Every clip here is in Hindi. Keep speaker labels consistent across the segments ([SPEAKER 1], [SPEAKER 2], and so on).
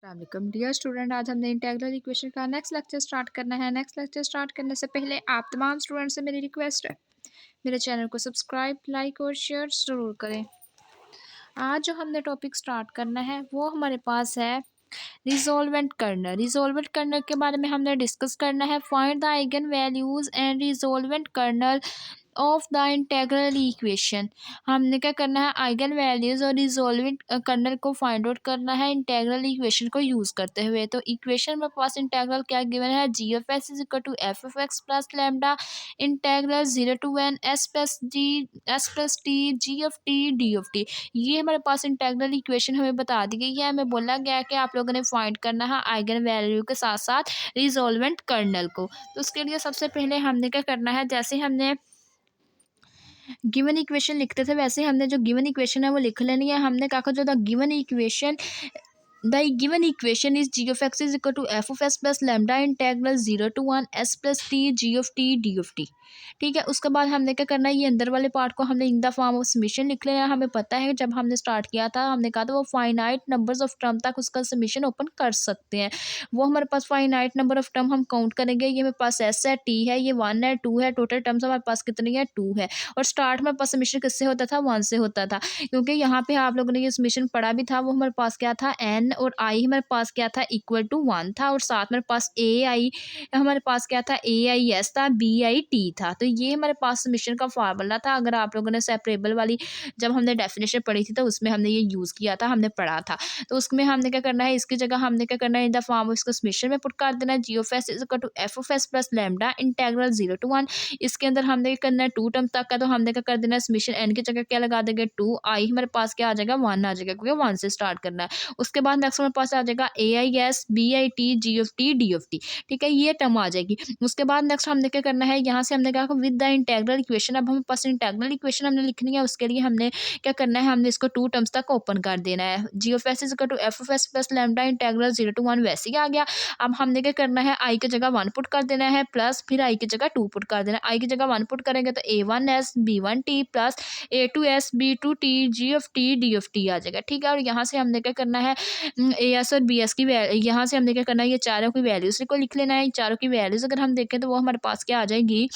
[SPEAKER 1] अस्सलाम डियर स्टूडेंट, आज हमने इंटीग्रल इक्वेशन का नेक्स्ट लेक्चर स्टार्ट करना है। नेक्स्ट लेक्चर स्टार्ट करने से पहले आप तमाम स्टूडेंट से मेरी रिक्वेस्ट है, मेरे चैनल को सब्सक्राइब, लाइक और शेयर ज़रूर करें। आज जो हमने टॉपिक स्टार्ट करना है वो हमारे पास है रिजोल्वेंट कर्नल। रिजोल्वेंट कर्नल के बारे में हमने डिस्कस करना है। Find the eigen values and resolvent kernel of the integral equation. हमने क्या करना है, आइगन वैल्यूज और रिजोल्वेंट कर्नल को फाइंड आउट करना है इंटीग्रल इक्वेशन को यूज करते हुए। तो इक्वेशन में पास इंटीग्रल क्या गिवन है, G of x is equal to F of x plus lambda integral 0 to 1 S plus T G of T D of T. ये हमारे पास इंटीग्रल इक्वेशन हमें बता दी गई है। हमें बोला गया है कि आप लोगों ने फाइंड करना है आइगन वैल्यू के साथ साथ रिजोल्वेंट कर्नल को। तो उसके लिए सबसे पहले हमने क्या करना है, जैसे हमने गिवन इक्वेशन लिखते थे वैसे हमने जो गिवन इक्वेशन है वो लिख लेनी है। हमने कहा जो the given equation is g of x is equal to F of x plus lambda integral 0 to 1 S plus T G of T D of T. ठीक है, उसके बाद हमने क्या करना है, ये अंदर वाले पार्ट को हमने इन द फॉर्म ऑफ समीशन लिख लेना है। हमें पता है जब हमने स्टार्ट किया था हमने कहा था वो फाइनाइट नंबर्स ऑफ टर्म तक उसका समीशन ओपन कर सकते हैं। वो हमारे पास फाइनाइट नंबर ऑफ टर्म हम काउंट करेंगे। ये हमारे पास एस है, टी है, ये 1 है, 2 है, टोटल टर्म्स हमारे पास कितनी है, 2 है। और स्टार्ट में पास समीशन किससे होता था, 1 से होता था, क्योंकि यहाँ पे आप लोगों ने ये समीशन पढ़ा भी था। वो हमारे पास क्या था, एन और आई हमारे पास क्या था, इक्वल टू 1 था। और साथ में पास ए आई हमारे पास क्या था, ए आई एस था, बी आई टी था। तो ये हमारे पास समीशन का फार्मूला था। अगर आप लोगों ने सेपरेबल वाली जब हमने डेफिनेशन पढ़ी थी तो उसमें हमने ये यूज़ किया था, हमने पढ़ा था। तो उसमें हमने क्या करना है, इसकी जगह हमने क्या करना है, इन द फॉर्म ऑफ इसको समीशन में पुट कर देना है। G of S is equal to F of S plus lambda integral 0 to 1। इसके अंदर हमने क्या करना है, 2 टर्म तक का, तो हमने क्या कर देना है, समीशन एन की जगह क्या लगा देंगे, 2। आई हमारे पास क्या आ जाएगा, 1 आ जाएगा, क्योंकि 1 से स्टार्ट करना है। उसके बाद नेक्स्ट हमारे पास आ जाएगा A I S B I T ji of T D of T. ठीक है, ये टर्म आ जाएगी। उसके बाद नेक्स्ट हमने क्या करना है, यहाँ से हमने कहा विद द इंटीग्रल इक्वेशन। अब हमें पास इंटीग्रल इक्वेशन हमने लिखनी है। उसके लिए हमने क्या करना है, हमने इसको 2 टर्म्स तक ओपन कर देना है। G of S is equal to F of S plus lambda integral 0 to 1 वैसे ही आ गया। अब हमने क्या करना है, आई की जगह 1 पुट कर देना है, प्लस फिर आई की जगह 2 पुट कर देना है। आई की जगह 1 पुट करेंगे तो A1S B1T plus A2S B2T G of T D of T आ जाएगा। ठीक है, और यहाँ से हमने क्या करना है, AS और BS की यहाँ से हमने क्या करना है, ये चारों की वैल्यूज को लिख लेना है। चारों की वैल्यूज अगर हम देखें तो वो हमारे पास क्या आ जाएगी,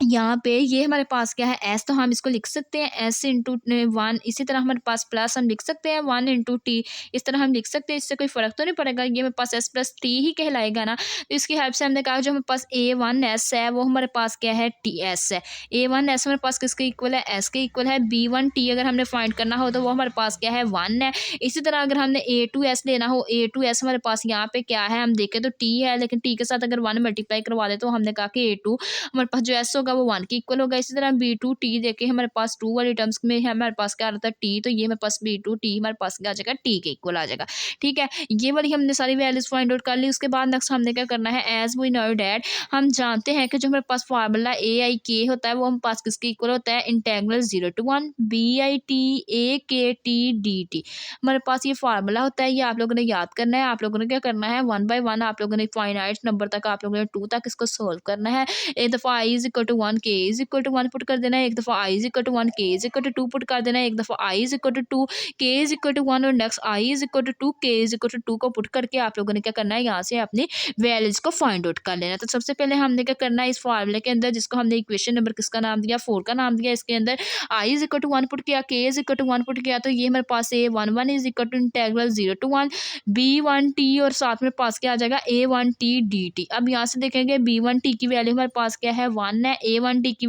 [SPEAKER 1] यहाँ पे ये हमारे पास क्या है, एस, तो हम इसको लिख सकते हैं एस इंटू 1। इसी तरह हमारे पास प्लस हम लिख सकते हैं 1 इंटू टी, इस तरह हम लिख सकते हैं। इससे कोई फ़र्क तो नहीं पड़ेगा, ये हमारे पास एस प्लस टी ही कहलाएगा ना। तो इसकी हेल्प से हमने कहा जो हमारे पास A1S है वो हमारे पास क्या है, टी एस है। A1S हमारे पास किसके इक्वल है, एस के इक्वल है। B1T अगर हमने फाइंड करना हो तो वो हमारे पास क्या है, 1 है। इसी तरह अगर हमने A2S लेना हो, A2S हमारे पास यहाँ पे क्या है, हम देखें तो टी है, लेकिन टी के साथ अगर 1 मल्टीप्लाई करवा दे तो हमने कहा कि A2 हमारे पास जो एस होगा वो 1 के इक्वल होगा। इसी तरह B2T देखे हमारे पास 2 वाली टर्म्स में है, हमारे पास क्या आ रहा था, टी, तो ये हमारे पास B2T हमारे पास क्या आ जाएगा, टी के इक्वल आ जाएगा। ठीक है, ये वाली हमने सारी वैल्यूज फाइंड आउट कर ली। उसके बाद नेक्स्ट हमने क्या करना है, एज वी नो डैट, हम जानते हैं कि जो हमारे पास फार्मूला AIK होता है वो हमारे पास किसके इक्वल होता है, integral 0 to 1 BIT AKT DT। हमारे पास ये फार्मूला होता है, ये आप लोगों ने याद करना है। आप लोगों ने क्या करना है, 1 by 1 आप लोगों ने फाइनाइट नंबर तक, आप लोगों ने 2 तक इसको सोल्व करना है। एक दफ़ा आई is equal to 1 k is equal to 1 put कर देना है। एक दफ़ा आई is equal to 1 k is equal to 2 put कर देना है। एक दफ़ा आई is equal to 2 k is equal to 1 और next i is equal to 2 k is equal to 2 को पुट करके आप लोगों ने क्या करना है, यहाँ से अपनी वैल्यूज को फाइंड आउट कर लेना। तो सबसे पहले हमने क्या करना है, इस फार्मूले के अंदर जिसको हमने इक्वेशन नंबर किसका नाम दिया, 4 का नाम दिया, इसके अंदर आई इज इक्वल टू 1 पुट किया, के इज इक्वल टू 1 पुट किया, तो ये हमारे पास A11 is equal to integral 0 to 1 B1T और साथ में पास क्या आ जाएगा, A1T DT। अब यहाँ से देखेंगे B1T की वैल्यू हमारे पास क्या है, 1 है। A1T की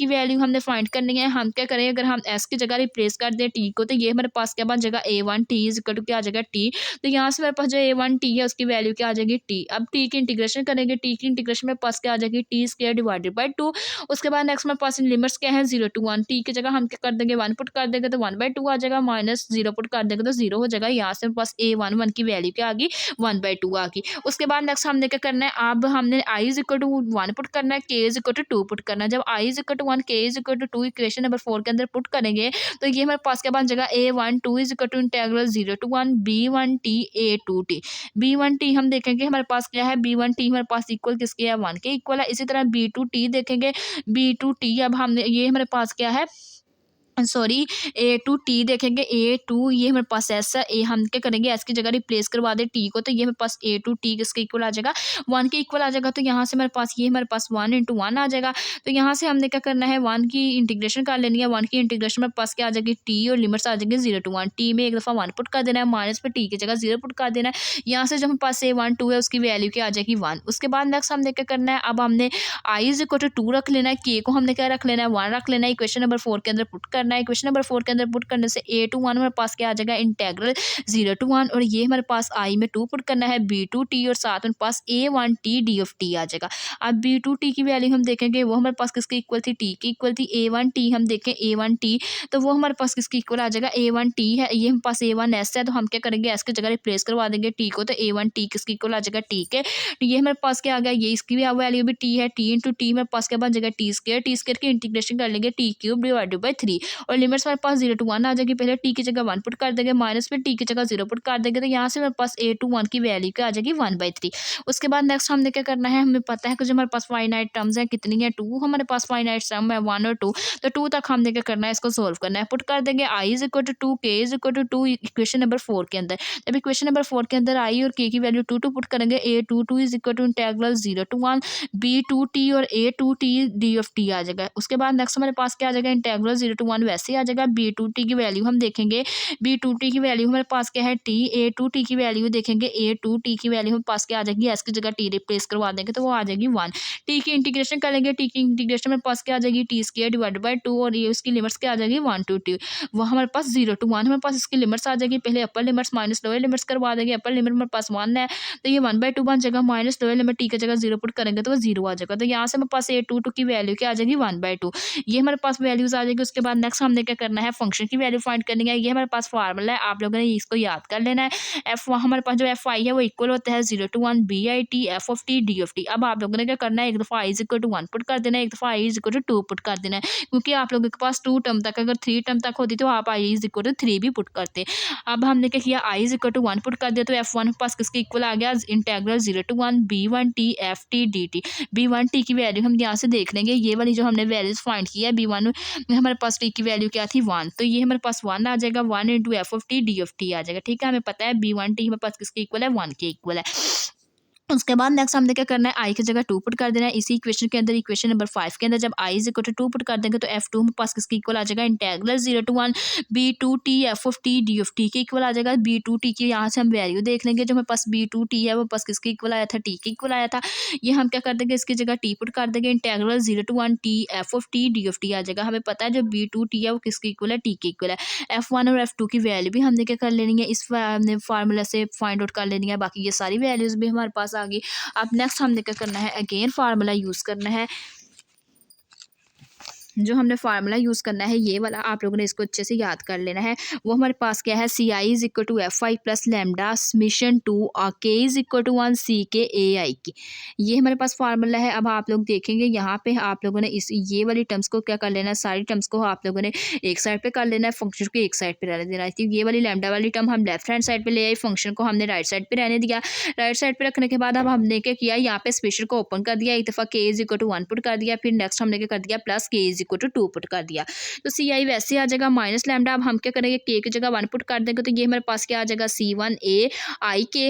[SPEAKER 1] वैल्यू हमने फाइंड करनी है। हम क्या करें, अगर हम S की जगह रिप्लेस कर दें T को, तो ये हमारे पास क्या बन जाएगा, A1T इज इक्वल टू क्या आ जाएगा, T। तो यहाँ से मेरे पास जो A1T है उसकी वैल्यू क्या आ जाएगी, T। अब T की इंटीग्रेशन करेंगे, T की इंटीग्रेशन में पास क्या आ जाएगी, T² डिवाइडेड बाई 2। उसके बाद नेक्स्ट मेरे पास लिमिट्स क्या है, 0 to 1। T की जगह हम क्या कर देंगे, 1 पुट कर देंगे तो 1/2 आ जाएगा, माइनस 0 पुट कर देंगे तो 0 हो जाएगा। यहाँ से मेरे पास A11 की वैल्यू क्या आ गई, 1/2 आ गई। उसके बाद नेक्स्ट हमने क्या करना है, अब हमने आई इज इक्वल टू 1 पुट करना है, के इज इक्वल टू 2 पुट करना है। जब आई is equal to 1 k is equal to 2 equation number 4 के अंदर पुट करेंगे तो ये हमारे पास क्या बन जाएगा, A12 is equal to integral 0 to 1 B1T A2T। B1T हम देखेंगे हमारे पास क्या है, B1T हमारे पास इक्वल किसके है, 1 के इक्वल है। इसी तरह B2T देखेंगे, B2T अब हमने ये हमारे पास क्या है, सॉरी ए टू टी देखेंगे, ए टू ये हमारे पास एस है, ए हम क्या करेंगे एस की जगह रिप्लेस करवा दें टी को, तो ये हमारे पास ए टू टी किसके इक्वल आ जाएगा, वन के इक्वल आ जाएगा। तो यहाँ से हमारे पास वन इंटू वन आ जाएगा। तो यहाँ से हमने क्या करना है, वन की इंटीग्रेशन कर लेनी है। वन की इंटीग्रेशन में पास क्या आ जाएगी, टी और लिमिट्स आ जाएंगे 0 to 1। टी में एक दफ़ा वन पुट कर देना है, माइनस पे टी की जगह 0 पुट कर देना है। यहाँ से जो हमारे पास ए वन टू है उसकी वैल्यू क्या आ जाएगी 1। उसके बाद नेक्स्ट हमने क्या करना है, अब हमने आई इज इक्वल टू 2 रख लेना है, के को हमने क्या रख लेना है 1 रख लेना है। इक्वेशन नंबर 4 के अंदर पुट करना है। इक्वेशन नंबर 4 के अंदर पुट करने से ए टू वन हमारे पास क्या आ जाएगा, इंटेग्रल 0 to 1, और ये हमारे पास आई में 2 पुट करना है, बी टू टी और साथ में पास A one T D of T आ जाएगा। अब बी टू टी की वैल्यू हम देखेंगे वो हमारे पास किसके इक्वल थी, टी की इक्वल थी। ए वन टी हम देखें, ए वन टी तो वो हमारे पास किसके इक्वल आ जाएगा, ए वन टी है, ये हमारे पास ए वन एस है, तो हम क्या करेंगे एस की जगह रिप्लेस करवा देंगे टी को, तो ए वन टी किसके इक्वल आ जाएगा, टी के। तो ये हमारे पास क्या आ गया, ये इसकी भी वैल्यू भी टी है, टी इंटू टी हमारे पास क्या बन जाएगा, टी स्क्वायर की इंटीग्रेशन कर लेंगे टी क्यूब डिवाइडेड बाई 3, और लिमिट्स हमारे पास 0 to 1 आ जाएगी। पहले टी की जगह 1 पुट कर देंगे, माइनस में टी की जगह 0 पुट कर देंगे, तो यहाँ से हमारे पास ए टू वन की वैल्यू क्या आ जाएगी 1/3। उसके बाद नेक्स्ट हमने क्या करना है, हमें पता है कि जो हमारे पास फाइनाइट टर्म्स हैं कितनी है, 2 हमारे पास फाइनाइट टर्म है 1 और 2, तो 2 तक हमने क्या करना है, इसको सोल्व करना है। पुट कर देंगे आई is equal to 2, k is equal to 2 equation number 4 के अंदर। जब इक्वेशन नंबर 4 के अंदर आई और के की वैल्यू 2 पुट करेंगे, A two two is equal to integral 0 to 1 B two T और A two T D of T आ जाएगा। उसके बाद नेक्स्ट हमारे पास क्या आ जाएगा, इंटेग्रल 0 to 1 वैसे ही आ जाएगा। बी टू टी की वैल्यू हम देखेंगे, बी टू टी की वैल्यू हमारे पास क्या है टी, ए टू टी की वैल्यू देखेंगे, ए टू टी की वैल्यू हमारे पास क्या आ जाएगी, एस की जगह टी रिप्लेस करवा देंगे तो वो आ जाएगी 1। टी की इंटीग्रेशन करेंगे, टी की इंटीग्रेशन में पास क्या आ जाएगी, टी स्क्वायर डिवाइडेड बाई 2, और ये उसकी लिमिट्स क्या आ जाएगी 1 to 2, वो हमारे पास 0 to 1 हमारे पास इसकी लिमिट्स आ जाएगी। पहले अपर लिमिट्स माइनस लोअर लिमिट्स करवा देंगे, अपर लिमिट हमारे पास 1 है तो ये 1/2 बन जाएगा, माइनस लोअर लिमिट टी की जगह 0 पुट करेंगे तो वो 0 आ जाएगा। तो यहाँ से हमारे पास ए टू की वैल्यू क्या आ जाएगी 1/2, ये हमारे पास वैल्यूज आ जाएगी। उसके बाद नेक्स्ट हमने क्या करना है, फंक्शन की वैल्यू फाइंड करनी है। ये हमारे पास फार्मूला है, आप लोगों ने इसको याद कर लेना है। एफ हमारे पास जो एफ आई है वो इक्वल होता है 0 to 1 b I t F of T D of t. अब आप लोगों ने क्या करना है, एक दफ़ा आई इज इक्वल टू 1 पुट कर देना है, एक दफ़ा आई इज इक्वल टू 2 पुट कर देना है, क्योंकि आप लोगों के पास 2 टर्म तक, अगर 3 टर्म तक होती तो आप आई इज इक्वल टू 3 भी पुट करते। अब हमने क्या किया, आई इज इक्वल टू 1 पुट कर दिया, तो एफ वन पास किसके इक्वल आ गया, integral 0 to 1 b one t f t d t. B one t की वैल्यू हम यहाँ से देख लेंगे, ये वाली जो हमने वैल्यूज फाइंड की है, बी वन हमारे पास टी की वैल्यू क्या थी 1, तो ये हमारे पास 1 आ जाएगा, 1 into F of T D of T आ जाएगा। ठीक है, हमें पता है बी वन टी हमारे पास किसके इक्वल है, 1 के इक्वल है। उसके बाद नेक्स्ट हमने क्या करना है, आई की जगह 2 पुट कर देना है। इसी इक्वेशन के अंदर इक्वेशन नंबर 5 के अंदर जब आई इज इक्वल टू 2 पुट कर देंगे तो एफ टू हमारे पास किसके इक्वल आ जाएगा, integral 0 to 1 B two t F of T D of t के इक्वल आ जाएगा। बी टू टी की यहाँ से हम वैल्यू देख लेंगे, जो हमारे पास बी टू टी है वो पास किसके इक्वल आया था, टी के इक्वल आया था। ये हम क्या कर देंगे, इसकी जगह टी पुट कर देंगे, integral 0 to 1 T F of T D of T आ जाएगा। हमें पता है जो बी टू टी है वो किसके इक्वल है, टी के इक्वल है। एफ वन और एफ टू की वैल्यू भी हमने क्या कर लेनी है, इस फार्मूला से फाइंड आउट कर लेनी है। बाकी ये सारी वैल्यूज भी हमारे पास आ गई। अब नेक्स्ट हमने क्या करना है, अगेन फार्मूला यूज़ करना है। जो हमने फार्मूला यूज़ करना है ये वाला, आप लोगों ने इसको अच्छे से याद कर लेना है। वो हमारे पास क्या है, C I is equal to F I plus lambda summation two K is equal to 1 C K A आई की, ये हमारे पास फार्मूला है। अब आप लोग देखेंगे यहाँ पे आप लोगों ने इस ये वाली टर्म्स को क्या कर लेना है, सारी टर्म्स को आप लोगों ने एक साइड पे कर लेना है, फंक्शन को एक साइड पे रहने देना है। ये वाली लेमडा वाली टर्म हम लेफ्ट हैंड साइड पे ले आई, फंक्शन को हमने राइट साइड पे रहने दिया। राइट साइड पे रखने के बाद अब हमने क्या किया, यहाँ पे स्पेशल को ओपन कर दिया, एक दफ़ा के इज इक्वल टू 1 पुट कर दिया, फिर नेक्स्ट हमने क्या कर दिया, प्लस के इज इक्वल टू 2 पुट कर दिया, तो सी आई वैसे आ जाएगा माइनस लैम्डा। अब हम क्या करेंगे, के की जगह 1 पुट कर देंगे, तो ये हमारे पास क्या आ जाएगा, सी वन ए आई के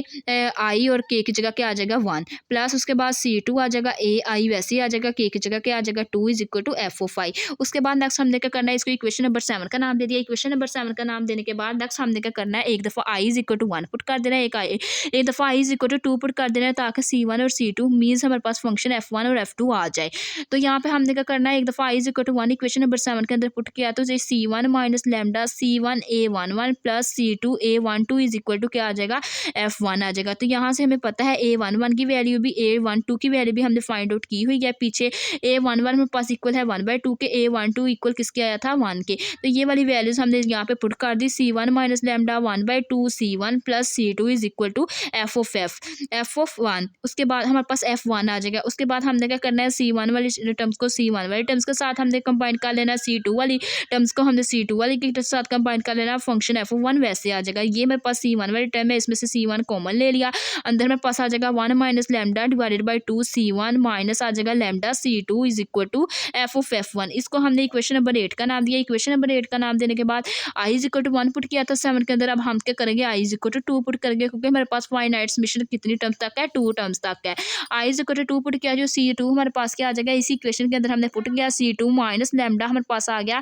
[SPEAKER 1] आई और के की जगह क्या आ जाएगा 1, प्लस उसके बाद सी टू आ जाएगा, ए आई वैसे ही आ जाएगा, के की जगह क्या आ जाएगा 2 is equal to F of I. उसके बाद नेक्स्ट हमने क्या करना है, इसको इक्वेशन नंबर 7 का नाम दे दिया। इक्वेशन नंबर 7 का नाम देने के बाद नेक्स्ट हमने क्या करना है, एक दफ़ा आई इज इक्वल टू 1 पुट कर देना है, एक दफ़ा आई इज इक्वल टू 2 पुट कर देना है, ताकि सी वन और सी टू मीन्स हमारे पास फंक्शन एफ वन और एफ टू आ जाए। तो यहाँ पे हमने क्या करना है, एक दफ़ा आई is equal to 1 equation number 7 के अंदर पुट किया, तो C one minus lambda C one A one one plus C two A one two is equal to क्या आ जाएगा, एफ वन आ जाएगा। तो यहाँ से हमें पता है ए वन वन की वैल्यू भी, ए वन टू की वैल्यू भी हमने फाइंड आउट की हुई है पीछे। ए वन वन मेरे पास इक्वल है 1/2 के, ए वन टू इक्वल किसके आया था 1 के, तो ये वाली वैल्यूज हमने यहाँ पे पुट कर दी, C one minus lambda 1/2 C one plus C two is equal to F of 1। उसके बाद हमारे पास एफ वन आ जाएगा। उसके बाद हमने क्या करना है, सी वन वाली टर्म्स को सी वन वाली टर्म्स के साथ हमने हमने कंबाइन कर लेना, C2 वाली टर्म्स को हमने C2 वाली के साथ कंबाइन कर लेना, फंक्शन F1 वैसे आ जाएगा। ये मेरे पास C1 वाली टर्म है, इसमें से C1 कॉमन ले लिया, अंदर मेरे पास आ जाएगा 1 minus lambda divided by 2 C1 minus आ जाएगा lambda C2 is equal to F of F1। इसको हमने इक्वेशन नंबर 8 का नाम दिया। इक्वेशन नंबर 8 का नाम देने के बाद I is equal to 1 put किया था 7 के अंदर। अब हम क्या करेंगे, I is equal to 2 put करेंगे, क्योंकि हमारे पास फाइनाइट समेशन कितनी टर्म्स तक है, 2 टर्म्स तक है। I is equal to 2 put किया, जो C2 हमारे पास क्या आ जाएगा, इसी इक्वेशन के अंदर हमने पुट किया C2 माइनस लैम्डा हमारे पास आ गया,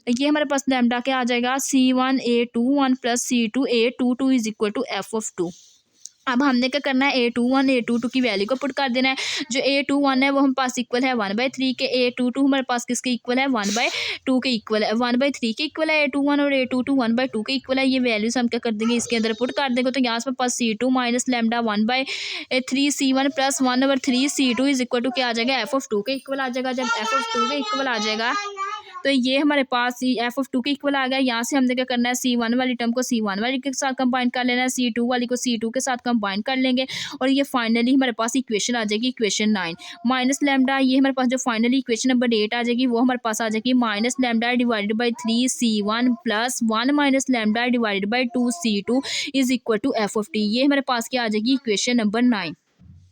[SPEAKER 1] ये हमारे पास लैम्डा क्या आ जाएगा C1A21 plus C2A22 is equal to F of 2। अब हमने क्या करना है, A21 A22 की वैल्यू को पुट कर देना है। जो A21 है वो हमारे पास इक्वल है 1/3 के, A22 हमारे पास किसके इक्वल है 1/2 के इक्वल है, 1/3 के इक्वल है A21 और A22 1/2 के इक्वल है। ये वैल्यूज हम क्या कर देंगे, इसके अंदर पुट कर देंगे। तो यहाँ से पास C2 minus lambda 1/3 C1 plus 1/3 C2 is equal to क्या आ जाएगा, एफ ऑफ 2 के इक्वल आ जाएगा। जब एफ ऑफ 2 के इक्वल आ जाएगा तो ये हमारे पास एफ ऑफ 2 के इक्वल आ गया। यहाँ से हमने क्या करना है, C1 वाली टर्म को C1 वाली के साथ कंबाइन कर लेना है, C2 वाली को C2 के साथ कंबाइन कर लेंगे, और ये फाइनली हमारे पास इक्वेशन आ जाएगी इक्वेशन 9 माइनस लैम्डा। ये हमारे पास जो फाइनली इक्वेशन नंबर 8 आ जाएगी वो हमारे पास आ जाएगी minus lambda divided by 3 C1 plus 1 minus lambda divided by 2 C2 is equal to F of T. ये हमारे पास क्या आ जाएगी, इक्वेशन नंबर 9।